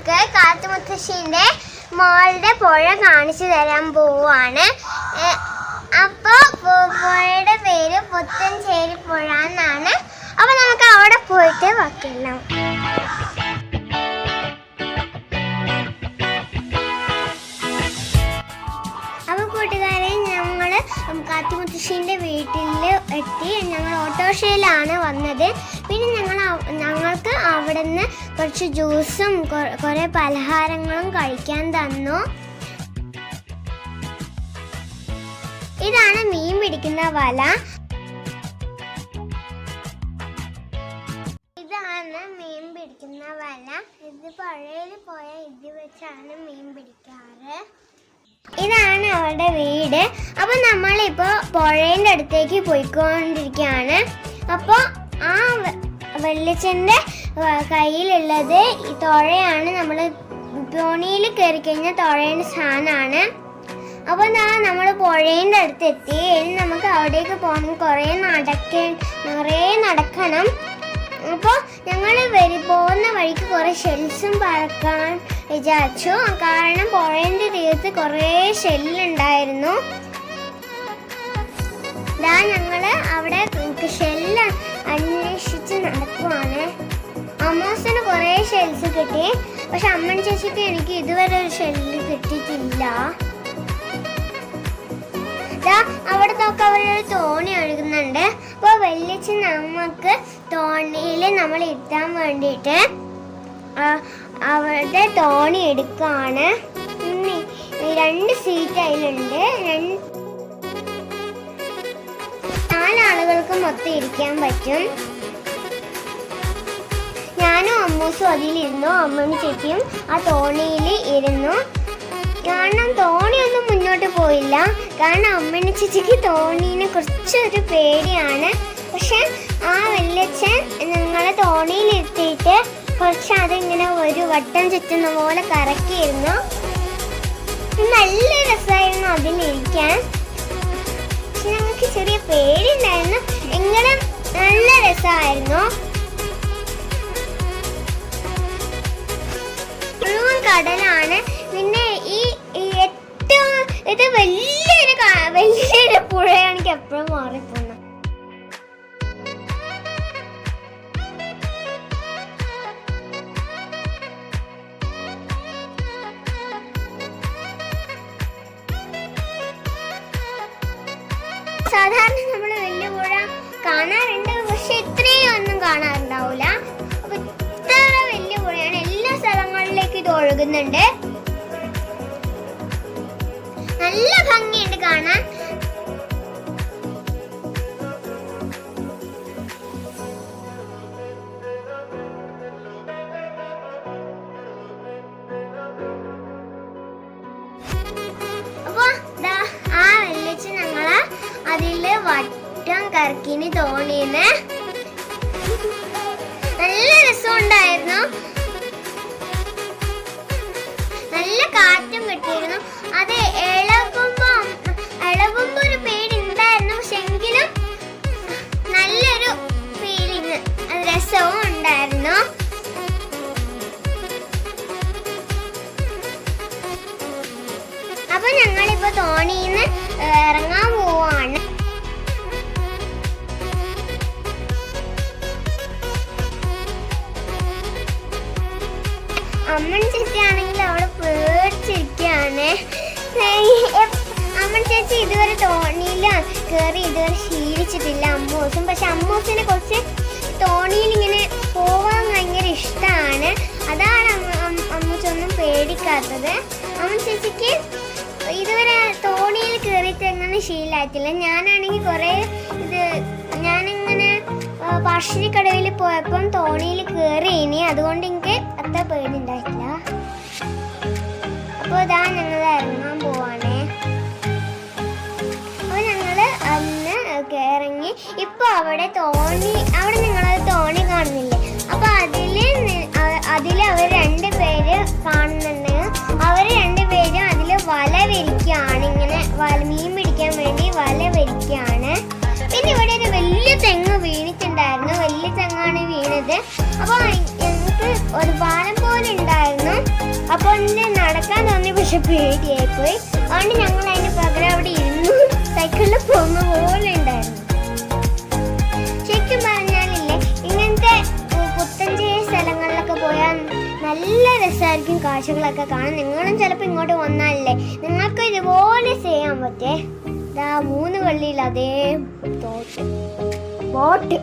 നിങ്ങൾക്ക് കാത്തുമുത്തശ്ശിന്റെ മോളുടെ പുഴ കാണിച്ചു തരാൻ പോവാണ്. അപ്പോൾ പുഴയുടെ പേര് പുത്തഞ്ചേരി പുഴ എന്നാണ്. അപ്പൊ നമുക്ക് അവിടെ പോയിട്ട് വെക്കണം. അപ്പൊ കൂട്ടുകാരെ, ഞങ്ങള് കാത്തുമുത്തശ്ശിന്റെ വീട്ടിൽ എത്തി. ഞങ്ങൾ ഓട്ടോറിക്ഷയിലാണ് വന്നത്. പിന്നെ ഞങ്ങൾക്ക് അവിടെ നിന്ന് കുറച്ച് ജ്യൂസും കുറെ പലഹാരങ്ങളും കഴിക്കാൻ തന്നു. ഇതാണ് മീൻ പിടിക്കുന്ന വല. ഇതാണ് മീൻ പിടിക്കുന്ന വല. ഇത് പുഴയിൽ പോയ ഇത് വെച്ചാണ് മീൻ പിടിക്കാറ്. ഇതാണ് അവരുടെ വീട്. അപ്പൊ നമ്മളിപ്പോ പുഴയുടെ അടുത്തേക്ക് പോയിക്കൊണ്ടിരിക്കുകയാണ്. അപ്പോൾ ആ വെള്ളിച്ചന്റെ കയ്യിലുള്ളത് ഈ തുഴയാണ്. നമ്മൾ തോണിയിൽ കയറി കഴിഞ്ഞാൽ തുഴയുടെ സാധനമാണ്. അപ്പോൾ നമ്മൾ പുഴയുടെ അടുത്ത് എത്തി. ഇനി നമുക്ക് അവിടേക്ക് പോകണം. കുറേ നടക്കണം. അപ്പോൾ ഞങ്ങൾ പോകുന്ന വഴിക്ക് കുറേ ഷെൽസും പറക്കാൻ വിചാരിച്ചു. കാരണം പുഴയുടെ തീരത്ത് കുറേ ഷെല്ലുണ്ടായിരുന്നു. ഞങ്ങൾ അവിടെ ഷെല്ല് അന്വേഷിച്ച് നടക്കുവാണ്. അമ്മൂസിന് കുറേ ഷെൽസ് കിട്ടി. പക്ഷെ അമ്മൻ ചേച്ചിക്ക് എനിക്ക് ഇതുവരെ ഒരു ഷെല്ല് കിട്ടിയിട്ടില്ല. അവിടത്തൊക്കെ അവരൊരു തോണി ഒഴുകുന്നുണ്ട്. അപ്പോൾ വെള്ളിച്ച് നമുക്ക് തോണിയിൽ നമ്മൾ ഇരുത്താൻ വേണ്ടിയിട്ട് അവരുടെ തോണി എടുക്കുകയാണ്. 2 സീറ്റ് അതിലുണ്ട്. 4 ആളുകൾക്ക് മൊത്തം ഇരിക്കാൻ പറ്റും. ഞാനും അമ്മൂസും അതിലിരുന്നു. അമ്മയും ചേച്ചിയും ആ തോണിയിൽ ഇരുന്നു. കാരണം തോണിയൊന്നും മുന്നോട്ട് പോയില്ല. കാരണം അമ്മേനെ ചേച്ചിക്ക് തോണീനെ കുറച്ചൊരു പേടിയാണ്. പക്ഷെ ആ വല്യച്ഛൻ ഞങ്ങളെ തോണിയിലെത്തിയിട്ട് കുറച്ച് അതിങ്ങനെ ഒരു വട്ടം ചുറ്റുന്ന പോലെ കറക്കിയിരുന്നു. നല്ല രസമായിരുന്നു അതിലിരിക്കാൻ. പക്ഷെ ഞങ്ങൾക്ക് ചെറിയ പേടിയുണ്ടായിരുന്നു. എങ്കിലും നല്ല രസമായിരുന്നു. മുഴുവൻ കടലാണ്. പിന്നെ ഇത് വലിയൊരു പുഴയാണ്. എനിക്ക് എപ്പോഴും മാറിപ്പോകുന്നത്. സാധാരണ നമ്മൾ വലിയ പുഴ കാണാറുണ്ട്. പക്ഷെ ഇത്രയും ഒന്നും കാണാറുണ്ടാവില്ല. അപ്പൊ ഇത്ര വലിയ പുഴയാണ്. എല്ലാ സ്ഥലങ്ങളിലേക്കും ഇത് ഒഴുകുന്നുണ്ട്. നല്ല ഭംഗിയുണ്ട് കാണാൻ. അപ്പൊ ആ വെള്ളിച്ച് ഞങ്ങള് അതില് വട്ടം കറക്കിന് തോണിന്ന്. നല്ല രസമുണ്ടായിരുന്നു. നല്ല കാറ്റും കിട്ടിയിരുന്നു. അത് ഇളകുമ്പോ ഒരു പേടി ഉണ്ടായിരുന്നു. പക്ഷെ എങ്കിലും നല്ലൊരു ഫീലിങ്, രസവും ഉണ്ടായിരുന്നു. അപ്പൊ ഞങ്ങളിപ്പോ തോണിന്ന് ഇറങ്ങാൻ പോവാണ്. അമ്മൻ ചേച്ചി ആണെങ്കിൽ അവിടെ പേടിച്ചിരിക്കുകയാണ്. അമ്മൻ ചേച്ചി ഇതുവരെ തോണിയിൽ കയറി ഇതുവരെ ശീലിച്ചിട്ടില്ല അമ്മൂസും. പക്ഷെ അമ്മൂസിനെ കുറച്ച് തോണിയിൽ ഇങ്ങനെ പോവാൻ ഭയങ്കര ഇഷ്ടമാണ്. അതാണ് അമ്മൂസൊന്നും പേടിക്കാത്തത്. അമ്മൻ ചേച്ചിക്ക് ഇതുവരെ തോണിയിൽ കയറിയിട്ട് എങ്ങനെ ശീലമായിട്ടില്ല. ഞാനാണെങ്കിൽ ഞാനിങ്ങനെ പറശ്ശിനിക്കടവിൽ പോയപ്പം തോണിയിൽ കയറിയിനി. അതുകൊണ്ട് എനിക്ക് അത്ര പേടിയുണ്ടായിട്ടില്ല. അപ്പോൾ ഞങ്ങൾ ഇറങ്ങാൻ പോവാണേ. അപ്പോൾ ഞങ്ങള് അന്ന് ഇറങ്ങി. ഇപ്പൊ അവിടെ നിങ്ങളത് തോണി കാണുന്നില്ലേ? അപ്പൊ അതില് അവർ 2 പേര് കാണുന്നുണ്ട്. അവർ 2 പേരും അതില് വല വിരിക്കുകയാണ്. ഇങ്ങനെ മീൻ പിടിക്കാൻ വേണ്ടി വല വിരിക്കുകയാണ്. പിന്നെ ഇവിടെ ഒരു വലിയ തെങ്ങ് വീണിട്ടുണ്ടായിരുന്നു. വലിയ തെങ്ങാണ് വീണത്. അപ്പൊ ഞങ്ങൾക്ക് ഒരു പാലം പോലെ ഉണ്ടായിരുന്നു. പേടിയായി പോയി. അതുകൊണ്ട് ഞങ്ങൾ അതിന് പകരം അവിടെ ഇരുന്നു സൈക്കിളിൽ പോകുന്ന പോലെ ഉണ്ടായിരുന്നു. ശരിക്കും പറഞ്ഞാലില്ലേ, ഇങ്ങനത്തെ പുത്തഞ്ചേരി സ്ഥലങ്ങളിലൊക്കെ പോയാൽ നല്ല രസമായിരിക്കും കാഴ്ചകളൊക്കെ കാണാൻ. നിങ്ങളും ചിലപ്പോൾ ഇങ്ങോട്ട് വന്നാലല്ലേ നിങ്ങൾക്ക് ഇതുപോലെ ചെയ്യാൻ പറ്റേ. ഇതാ 3 കള്ളിയിൽ അതേ ബോട്ട്.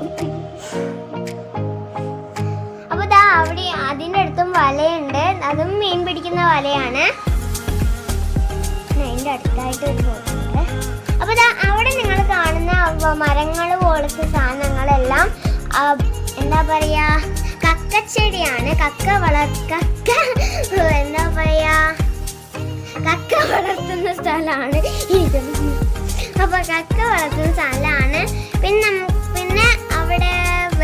അപ്പൊ ഇതാ അവിടെ അതിൻ്റെ അടുത്തും വലയുണ്ട്, അതും മീൻ പിടിക്കുന്ന വലയാണ്. അതിൻ്റെ അടുത്തായിട്ട് ഒരു ബോട്ടുണ്ട്. അപ്പൊ ഇതാ അവിടെ നിങ്ങൾ കാണുന്ന മരങ്ങൾ പോലത്തെ സാധനങ്ങളെല്ലാം എന്താ പറയാ, കക്കച്ചെടിയാണ്. കക്ക എന്താ പറയാ, കക്ക വളർത്തുന്ന സ്ഥലമാണ് ഇത്. അപ്പൊ കക്ക വളർത്തുന്ന സ്ഥലമാണ്. പിന്നെ അവിടെ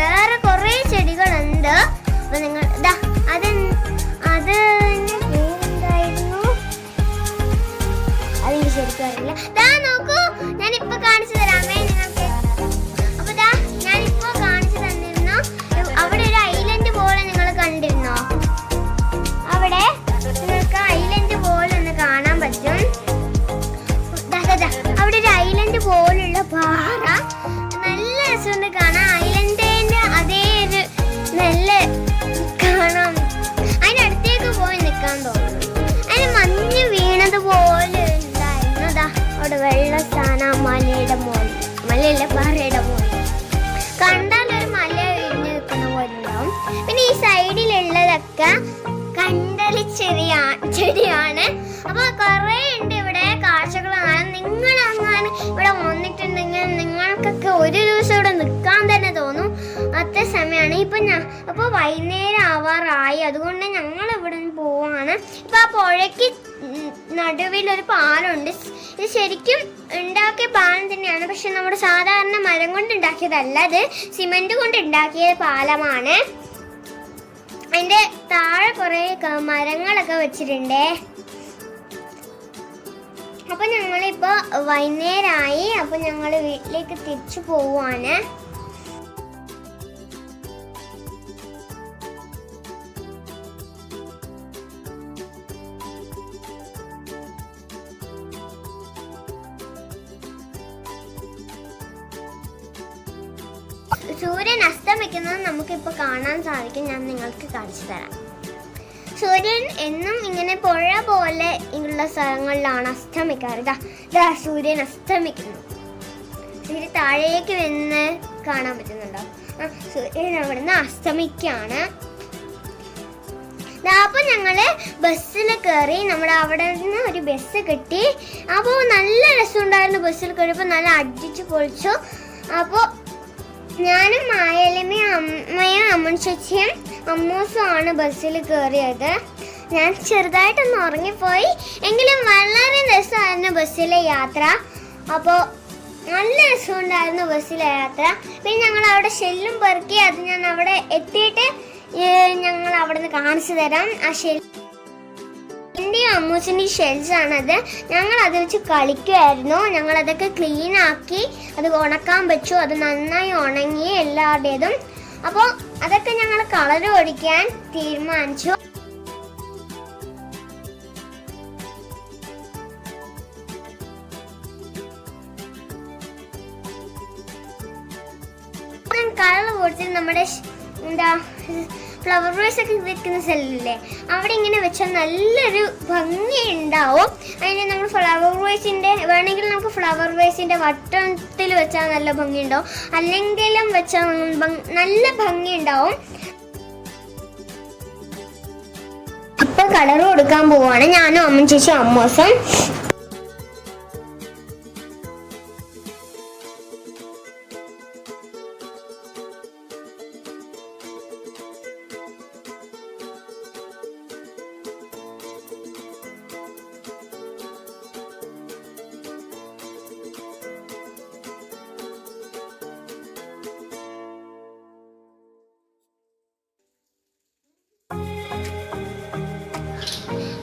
വേറെ കുറേ ചെടികളുണ്ട്. അപ്പൊ നിങ്ങൾ ഇതാ അത് പേരെന്തായിരുന്നു, അതിന് ശരിക്കും അറിയില്ല. ദാ നോക്കൂ, ഞാനിപ്പോ കാണിച്ചു തരാമേ നിങ്ങൾക്ക്. അപ്പൊ ദാ ഞാനിപ്പോ കാണിച്ചു തന്നിരുന്നു. അവിടെ ഒരു ഐലൻഡ് പോലെ നിങ്ങൾ കണ്ടിരുന്നോ? അവിടെ നിങ്ങൾക്ക് ഐലൻഡ് പോലെ ഒന്ന് കാണാൻ പറ്റും. അവിടെ ഒരു ഐലൻഡ് പോലുള്ള പാറ, നല്ല രസമുണ്ട് കാണാൻ. ഐലൻഡിന്റെ അതേ ഒരു നല്ല കാണാം. അതിനടുത്തേക്ക് പോയി നിൽക്കാൻ തോന്നുന്നു. അതിന് മഞ്ഞ് വീണതുപോലെ ഉണ്ടായിരുന്നു. അവിടെ വെള്ള സ്ഥാനം മലയിലെ പാറയുടെ മുകളിൽ കണ്ടാൽ ഒരു മല ഇടിഞ്ഞു നിൽക്കുന്ന പോലെ ഉണ്ടാവും. പിന്നെ ഈ സൈഡിലുള്ളതൊക്കെ കണ്ടലി ചെടിയാണ്. അപ്പൊ കുറെ ഉണ്ട് ഇവിടെ കാഴ്ചകൾ കാണാൻ. നിങ്ങൾ അങ്ങനെ ഇവിടെ വന്നിട്ടുണ്ടെങ്കിൽ നിങ്ങൾക്കൊക്കെ ഒരു ദിവസം ഇവിടെ നിൽക്കാൻ തന്നെ തോന്നും. അത്ര സമയമാണ് അപ്പൊ വൈകുന്നേരം ആവാറായി. അതുകൊണ്ട് ഞങ്ങൾ ഇവിടെ നിന്ന് പോവാണ്. ഇപ്പൊ ആ പുഴയ്ക്ക് നടുവിൽ ഒരു പാലമുണ്ട്. ഇത് ശരിക്കും ഉണ്ടാക്കിയ പാലം തന്നെയാണ്, പക്ഷെ നമ്മുടെ സാധാരണ മരം കൊണ്ട് ഉണ്ടാക്കിയതല്ല, അത് സിമെന്റ് കൊണ്ട് ഉണ്ടാക്കിയ പാലമാണ്. അതിന്റെ താഴെ കുറെ മരങ്ങളൊക്കെ വെച്ചിട്ടുണ്ടേ. അപ്പൊ ഞങ്ങളിപ്പോ വൈകുന്നേരമായി. അപ്പൊ ഞങ്ങള് വീട്ടിലേക്ക് തിരിച്ചു പോവാണ്. സൂര്യൻ അസ്തമിക്കുന്നത് നമുക്കിപ്പോൾ കാണാൻ സാധിക്കും. ഞാൻ നിങ്ങൾക്ക് കാണിച്ചു തരാം. സൂര്യൻ എന്നും ഇങ്ങനെ പുഴ പോലെ ഉള്ള സ്ഥലങ്ങളിലാണ് അസ്തമിക്കാറ്. ഇതാ സൂര്യൻ അസ്തമിക്കുന്നു. സൂര്യൻ താഴേക്ക് വന്ന് കാണാൻ പറ്റുന്നുണ്ടോ? സൂര്യൻ അവിടെ നിന്ന് അസ്തമിക്കാണ്. അപ്പോൾ ഞങ്ങള് ബസ്സിൽ കയറി. നമ്മുടെ അവിടെ നിന്ന് ഒരു ബസ് കിട്ടി. അപ്പോൾ നല്ല രസമുണ്ടായിരുന്നു. ബസ്സിൽ കയറിയപ്പോൾ നല്ല അടിച്ചു പൊളിച്ചു. അപ്പോൾ ഞാനും മായലമ്മയും അമ്മയും അമ്മൻ ചേച്ചിയും അമ്മൂസും ആണ് ബസ്സിൽ കയറിയത്. ഞാൻ ചെറുതായിട്ടൊന്ന് ഉറങ്ങിപ്പോയി, എങ്കിലും വളരെ രസമായിരുന്നു ബസ്സിലെ യാത്ര. അപ്പോൾ നല്ല രസമുണ്ടായിരുന്നു ബസ്സിലെ യാത്ര. പിന്നെ ഞങ്ങൾ അവിടെ ഷെല്ലും പെറുക്കി. അത് ഞാൻ അവിടെ എത്തിയിട്ട് ഞങ്ങൾ അവിടെ നിന്ന് കാണിച്ചു തരാം. ആ എൻ്റെയും അമ്മൂസിൻ്റെയും ഷെൽസാണത്. ഞങ്ങൾ അത് വെച്ച് കളിക്കുമായിരുന്നു. ഞങ്ങളതൊക്കെ ക്ലീൻ ആക്കി അത് ഉണക്കാൻ വെച്ചു. അത് നന്നായി ഉണങ്ങി എല്ലാവരുടേതും. അപ്പോൾ അതൊക്കെ ഞങ്ങൾ കളർ ഒടിക്കാൻ തീരുമാനിച്ചു. കളർ കൊടുത്തിട്ട് നമ്മുടെ ഫ്ലവർ വേസ് ഒക്കെ വെക്കുന്ന സ്ഥലമില്ലേ, അവിടെ ഇങ്ങനെ വെച്ചാൽ നല്ലൊരു ഭംഗി ഉണ്ടാവും. അതിന് നമ്മൾ ഫ്ലവർ വേസിൻ്റെ വേണമെങ്കിൽ നമുക്ക് ഫ്ലവർ വേസിൻ്റെ വട്ടത്തിൽ വെച്ചാൽ നല്ല ഭംഗി ഉണ്ടാവും, അല്ലെങ്കിലും വെച്ചാൽ നല്ല ഭംഗി ഉണ്ടാവും. ഇപ്പൊ കളർ കൊടുക്കാൻ പോവാണ് ഞാനും അമ്മ ചേച്ചി അമ്മോസം.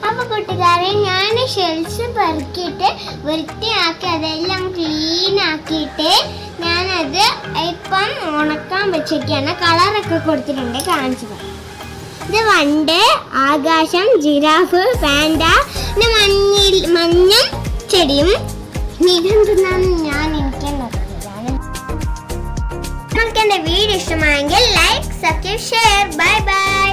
അപ്പൊ കൂട്ടുകാരെ, ഞാൻ ഷെൽസ് പെറുക്കിയിട്ട് വൃത്തിയാക്കി അതെല്ലാം ക്ലീൻ ആക്കിയിട്ട് ഞാനത് ഇപ്പം ഉണക്കാൻ വെച്ചൊക്കെയാണ്. കളറൊക്കെ കൊടുത്തിട്ടുണ്ട്, കാണിച്ചു. ഇത് വണ്ട്, ആകാശം, ജിറാഫ്, പാൻഡ, പിന്നെ മഞ്ഞ ചെടിയും ഇതെന്തെന്നാണ് എനിക്ക് നോക്കിയതാണ്. നിങ്ങൾക്ക് എന്റെ വീഡിയോ ഇഷ്ടമായെങ്കിൽ like subscribe share bye bye.